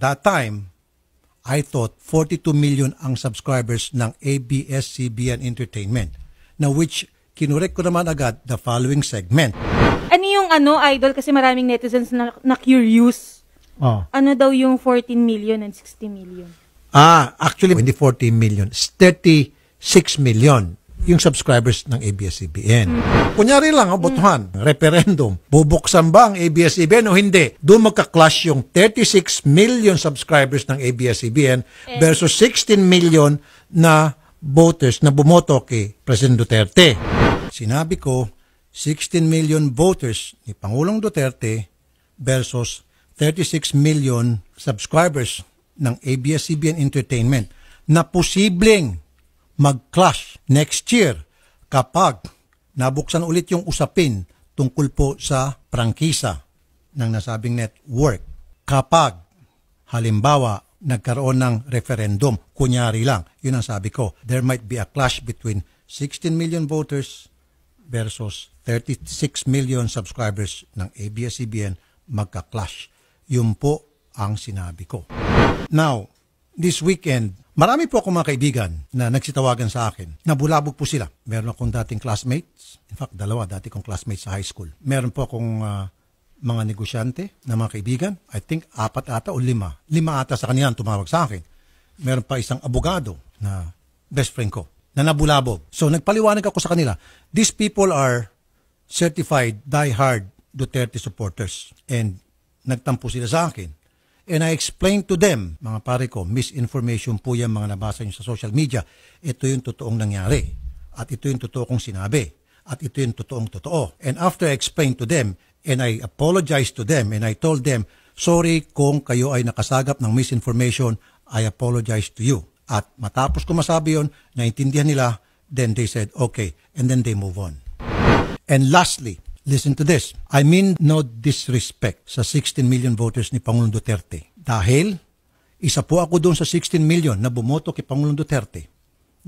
that time, I thought 42 million ang subscribers ng ABS-CBN Entertainment, na which kinurek ko naman agad the following segment. Ano yung idol? Kasi maraming netizens na curious. Ano daw yung 14 million and 60 million? Actually, hindi 14 million. It's 36 million yung subscribers ng ABS-CBN. Kunyari lang, botohan, referendum. Bubuksan ba ang ABS-CBN o hindi? Doon magka-clash yung 36 million subscribers ng ABS-CBN versus 16 million na voters na bumoto kay President Duterte. Sinabi ko, 16 million voters ni Pangulong Duterte versus 36 million subscribers ng ABS-CBN Entertainment na posibleng mag-clash next year kapag nabuksan ulit yung usapin tungkol po sa prangkisa ng nasabing network. Kapag halimbawa nagkaroon ng referendum, kunyari lang, yun ang sabi ko, there might be a clash between 16 million voters versus 36 million subscribers ng ABS-CBN magka-clash. Yun po ang sinabi ko. Now, this weekend, marami po akong mga kaibigan na nagsitawagan sa akin. Nabulabog po sila. Meron akong dating classmates. In fact, dalawa dati kong classmates sa high school. Meron po akong mga negosyante na mga kaibigan. I think 4 ata o 5. 5 ata sa kanila tumawag sa akin. Meron pa isang abogado na best friend ko na nabulabog. So, nagpaliwanag ako sa kanila. These people are certified die-hard Duterte supporters. And nagtampo sila sa akin. And I explained to them, mga pare ko, misinformation po yan mga nabasa nyo sa social media. Ito yung totoong nangyari. At ito yung totoo kong sinabi. At ito yung totoong totoo. And after I explained to them, and I apologized to them, and I told them, sorry kung kayo ay nakasagap ng misinformation, I apologize to you. At matapos ko masabi yun, naintindihan nila, then they said, okay. And then they move on. And lastly, listen to this. I mean no disrespect sa 16 million voters ni Pangulong Duterte. Dahil isa po ako doon sa 16 million na bumoto kay Pangulong Duterte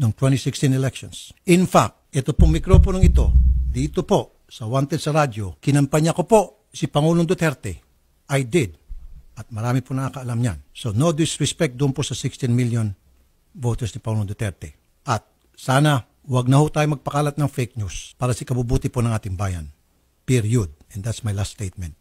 noong 2016 elections. In fact, ito pong mikroponong ito, dito po sa Wanted sa Radyo, kinampanya ko po si Pangulong Duterte. I did. At marami po nakakaalam yan. So no disrespect doon po sa 16 million voters ni Pangulong Duterte. At sana wag na ho tayo magpakalat ng fake news para sa ikabubuti po ng ating bayan. Period. And that's my last statement.